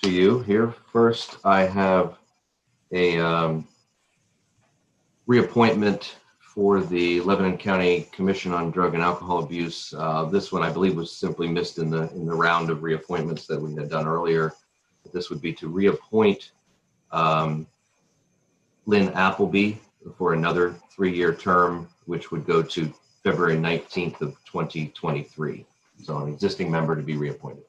to you here. First, I have a reappointment for the Lebanon County Commission on Drug and Alcohol Abuse. This one, I believe, was simply missed in the round of reappointments that we had done earlier. This would be to reappoint Lynn Appleby for another 3-year term, which would go to February 19th of 2023. So an existing member to be reappointed.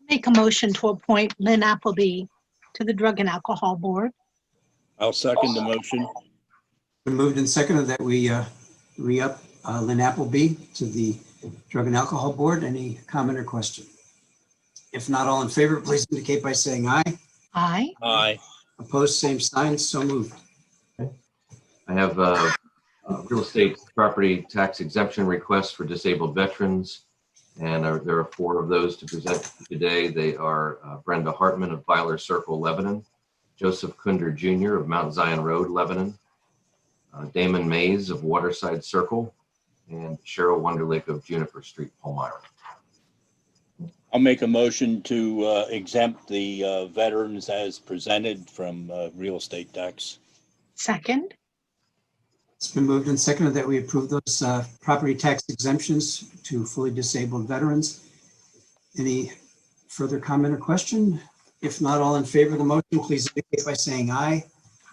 Make a motion to appoint Lynn Appleby to the Drug and Alcohol Board. I'll second the motion. Been moved and seconded that we re-up Lynn Appleby to the Drug and Alcohol Board. Any comment or question? If not, all in favor, please indicate by saying aye. Aye. Aye. Opposed, same sign, so moved. I have a real estate property tax exemption request for disabled veterans, and there are 4 of those to present today. They are Brenda Hartman of Byler Circle, Lebanon, Joseph Kunder Jr. of Mount Zion Road, Lebanon, Damon Mays of Waterside Circle, and Cheryl Wonderlake of Juniper Street, Palmyra. I'll make a motion to exempt the veterans as presented from real estate tax. Second. It's been moved and seconded that we approve those property tax exemptions to fully disabled veterans. Any further comment or question? If not, all in favor of the motion, please indicate by saying aye.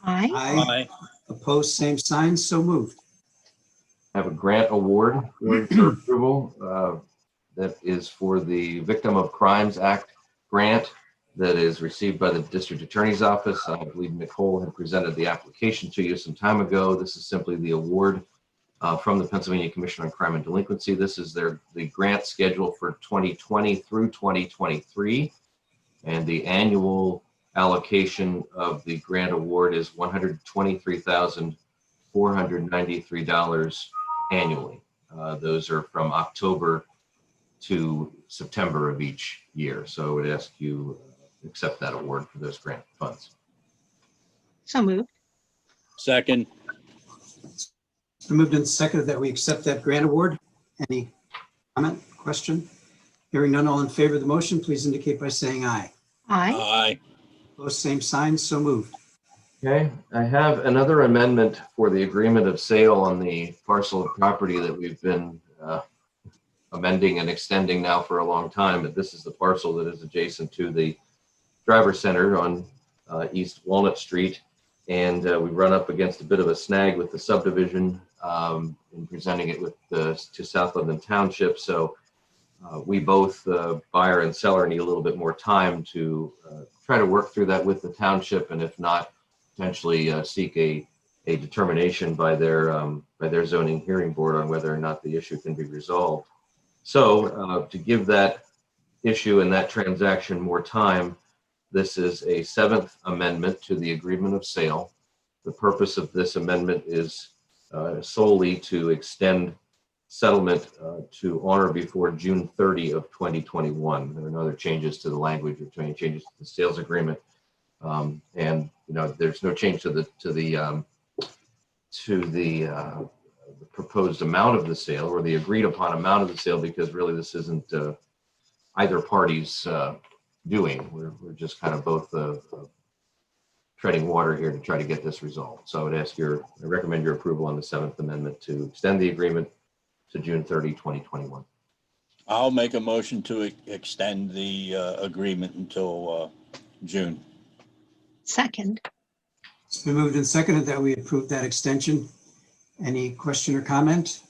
Aye. Aye. Opposed, same sign, so moved. I have a grant award for approval that is for the Victim of Crimes Act grant that is received by the District Attorney's Office. I believe Nicole had presented the application to you some time ago. This is simply the award from the Pennsylvania Commission on Crime and Delinquency. This is the grant schedule for 2020 through 2023. And the annual allocation of the grant award is $123,493 annually. Those are from October to September of each year. So I would ask you accept that award for those grant funds. So moved. Second. It's been moved and seconded that we accept that grant award. Any comment, question? Hearing none, all in favor of the motion, please indicate by saying aye. Aye. Aye. Opposed, same sign, so moved. Okay, I have another amendment for the agreement of sale on the parcel of property that we've been amending and extending now for a long time. But this is the parcel that is adjacent to the Driver Center on East Walnut Street. And we run up against a bit of a snag with the subdivision in presenting it with to South Lebanon Township. So we both, buyer and seller, need a little bit more time to try to work through that with the township, and if not, potentially seek a determination by their zoning hearing board on whether or not the issue can be resolved. So to give that issue and that transaction more time, this is a 7th amendment to the agreement of sale. The purpose of this amendment is solely to extend settlement to honor before June 30 of 2021. There are no other changes to the language or any changes to the sales agreement. And there's no change to the proposed amount of the sale or the agreed upon amount of the sale, because really this isn't either party's doing. We're just kind of both treading water here to try to get this resolved. So I would I recommend your approval on the 7th amendment to extend the agreement to June 30, 2021. I'll make a motion to extend the agreement until June. Second. It's been moved and seconded that we approve that extension. Any question or comment?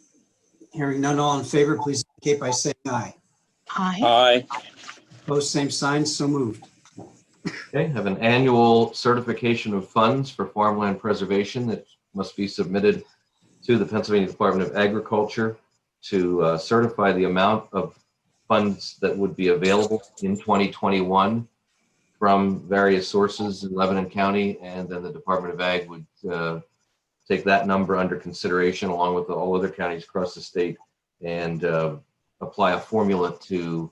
Hearing none, all in favor, please indicate by saying aye. Aye. Aye. Opposed, same sign, so moved. Okay, have an annual certification of funds for farmland preservation that must be submitted to the Pennsylvania Department of Agriculture to certify the amount of funds that would be available in 2021 from various sources in Lebanon County, and then the Department of Ag would take that number under consideration along with all other counties across the state and apply a formula to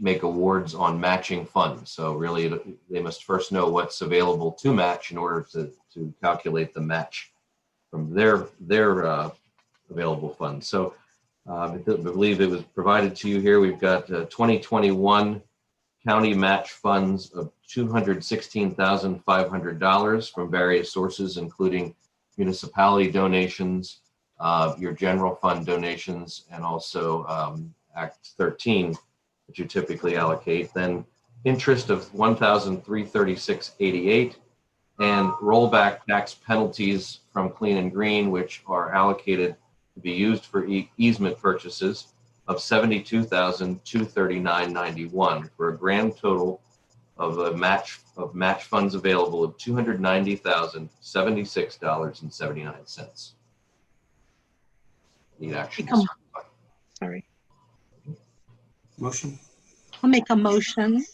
make awards on matching funds. So really they must first know what's available to match in order to calculate the match from their available funds. So I believe it was provided to you here. We've got 2021 county match funds of $216,500 from various sources, including municipality donations, your general fund donations, and also Act 13 that you typically allocate. Then interest of $1,336.88 and rollback tax penalties from Clean and Green, which are allocated to be used for easement purchases of $72,239.91 for a grand total of match funds available of $290,076.79. Need action. Sorry. Motion. I'll make a motion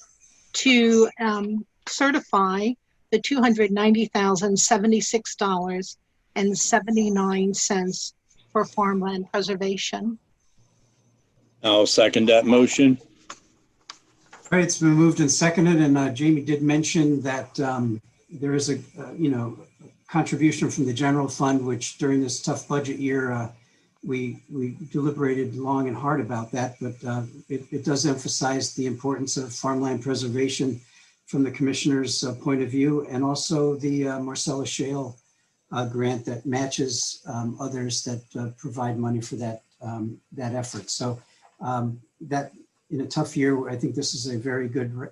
to certify the $290,076.79 for farmland preservation. I'll second that motion. All right, it's been moved and seconded, and Jamie did mention that there is a contribution from the general fund, which during this tough budget year, we deliberated long and hard about that, but it does emphasize the importance of farmland preservation from the commissioner's point of view, and also the Marcellus Shale grant that matches others that provide money for that effort. So that in a tough year, I think this is a very good,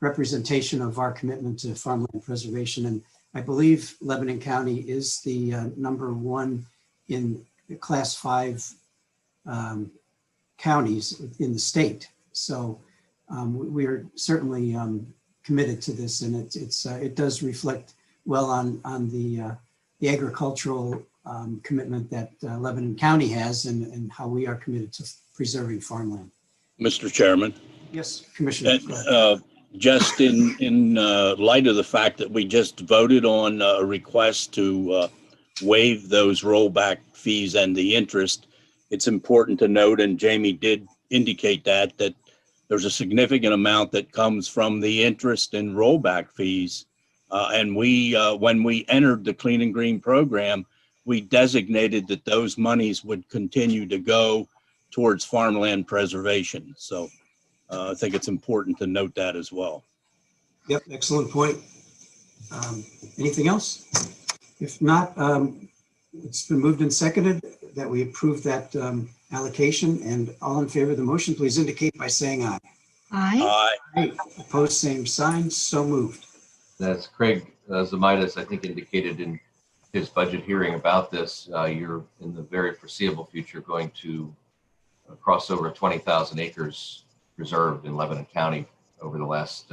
representation of our commitment to farmland preservation. And I believe Lebanon County is the #1 in the Class 5 counties in the state. So we are certainly committed to this, and it does reflect well on the agricultural commitment that Lebanon County has, and how we are committed to preserving farmland. Mr. Chairman. Yes, Commissioner. Just in light of the fact that we just voted on a request to waive those rollback fees and the interest, it's important to note, and Jamie did indicate that there's a significant amount that comes from the interest and rollback fees. And we, when we entered the Clean and Green program, we designated that those monies would continue to go towards farmland preservation. So I think it's important to note that as well. Yep, excellent point. Anything else? If not, it's been moved and seconded that we approve that allocation, and all in favor of the motion, please indicate by saying aye. Aye. Aye. Opposed, same sign. So moved. As Craig Zamitis, I think, indicated in his budget hearing about this, you're in the very foreseeable future going to cross over 20,000 acres preserved in Lebanon County over the last,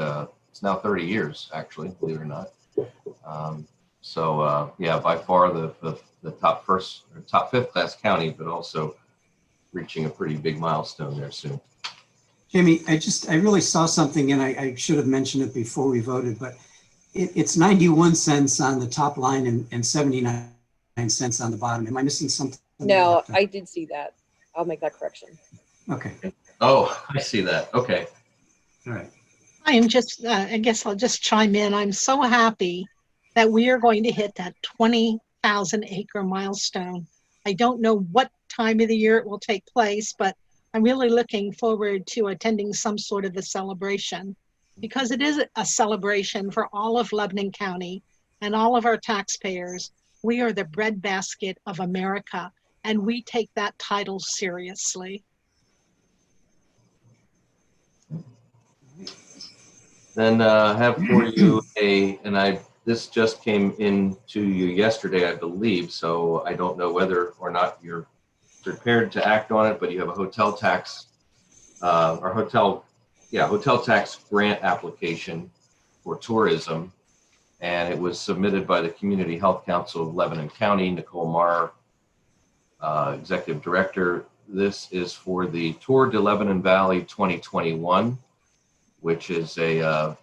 it's now 30 years, actually, believe it or not. Yeah, by far the top fifth class county, but also reaching a pretty big milestone there soon. Jamie, I really saw something, and I should have mentioned it before we voted, but it's 91 cents on the top line and 79 cents on the bottom. Am I missing something? No, I did see that. I'll make that correction. Okay. Oh, I see that. Okay. All right. I am just, I guess I'll just chime in. I'm so happy that we are going to hit that 20,000 acre milestone. I don't know what time of the year it will take place, but I'm really looking forward to attending some sort of a celebration, because it is a celebration for all of Lebanon County and all of our taxpayers. We are the breadbasket of America, and we take that title seriously. Then I have for you this just came in to you yesterday, I believe, so I don't know whether or not you're prepared to act on it, but you have a hotel tax hotel tax grant application for tourism, and it was submitted by the Community Health Council of Lebanon County, Nicole Marr, Executive Director. This is for the Tour De Lebanon Valley 2021, which is a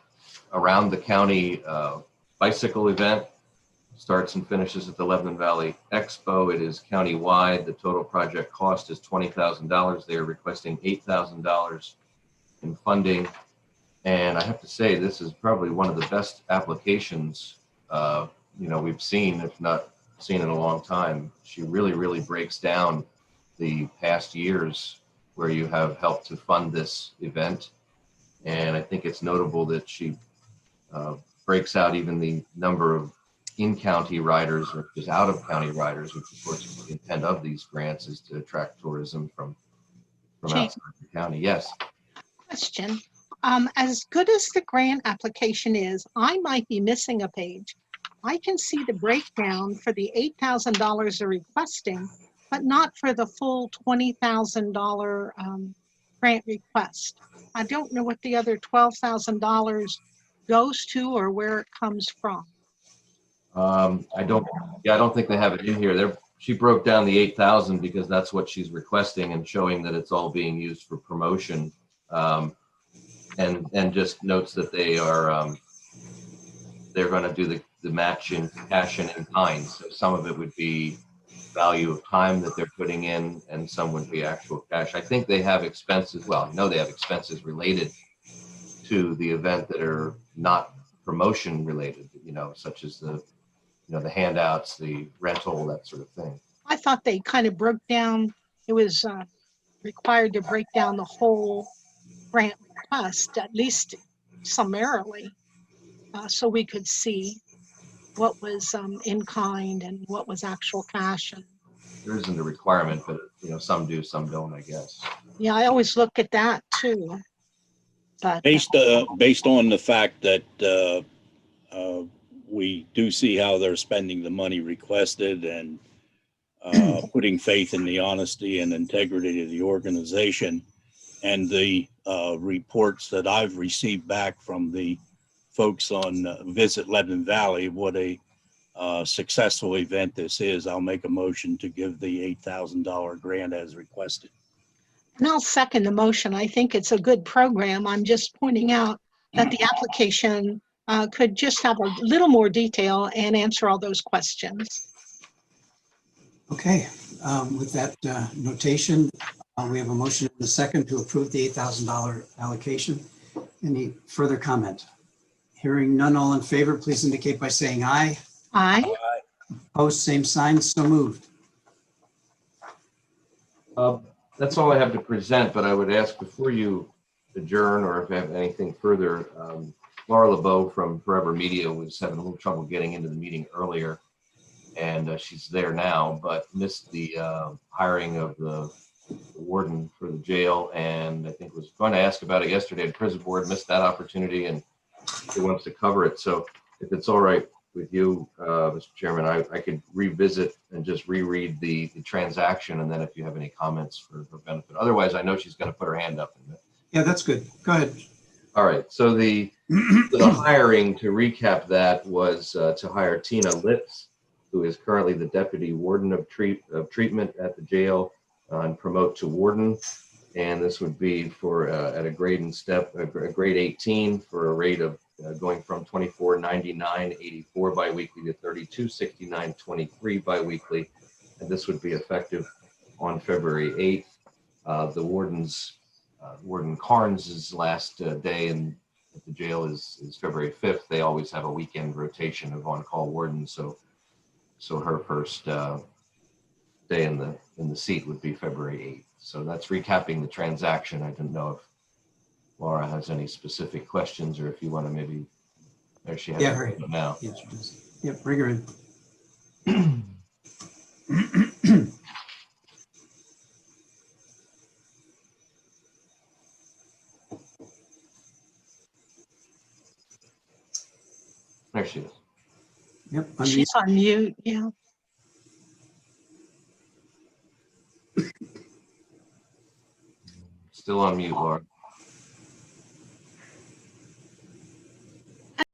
around the county bicycle event. Starts and finishes at the Lebanon Valley Expo. It is county-wide. The total project cost is $20,000. They are requesting $8,000 in funding. And I have to say, this is probably one of the best applications we've seen, if not seen in a long time. She really, really breaks down the past years where you have helped to fund this event. And I think it's notable that she breaks out even the number of in-county riders versus out-of-county riders, which of course is the intent of these grants, is to attract tourism from Gee. outside the county. Yes. Question. As good as the grant application is, I might be missing a page. I can see the breakdown for the $8,000 they're requesting, but not for the full $20,000 grant request. I don't know what the other $12,000 goes to or where it comes from. I don't think they have it in here. She broke down the 8,000 because that's what she's requesting and showing that it's all being used for promotion. And just notes that they're going to do the match in cash and in kind. So some of it would be value of time that they're putting in, and some would be actual cash. I think they have expenses. Well, I know they have expenses related to the event that are not promotion related, such as the handouts, the rental, that sort of thing. I thought they kind of broke down, it was required to break down the whole grant request, at least summarily, so we could see what was in kind and what was actual cash. And There isn't a requirement, but some do, some don't, I guess. yeah, I always look at that too. But Based on the fact that we do see how they're spending the money requested and putting faith in the honesty and integrity of the organization, and the reports that I've received back from the folks on Visit Lebanon Valley, what a successful event this is, I'll make a motion to give the $8,000 grant as requested. and I'll second the motion. I think it's a good program. I'm just pointing out that the application could just have a little more detail and answer all those questions. Okay, with that notation, we have a motion and a second to approve the $8,000 allocation. Any further comment? Hearing none, all in favor, please indicate by saying aye. Aye. Opposed, same sign, so moved. That's all I have to present, but I would ask before you adjourn, or if you have anything further, Laura LeBeau from Forever Media was having a little trouble getting into the meeting earlier, and she's there now, but missed the hiring of the warden for the jail, and I think was going to ask about it yesterday at prison board, missed that opportunity, and he wants to cover it. So if it's all right with you, Mr. Chairman, I could revisit and just reread the transaction, and then if you have any comments for her benefit. Otherwise, I know she's going to put her hand up in a minute. Yeah, that's good. Go ahead. All right. So the hiring, to recap that, was to hire Tina Litz, who is currently the deputy warden of treatment at the jail, and promote to warden. And this would be for at a grade and step, a grade 18, for a rate of going from $24.99.84 biweekly to $32.69.23 biweekly. And this would be effective on February 8th. The Warden Carnes' last day at the jail is February 5th. They always have a weekend rotation of on-call wardens. So her first day in the seat would be February 8th. So that's recapping the transaction. I didn't know if Laura has any specific questions, or if you want to maybe, there she has Yeah, it now. Yes, she does. Yep, bring her in. There she is. Yep. She's on mute, yeah. Still on mute, Laura.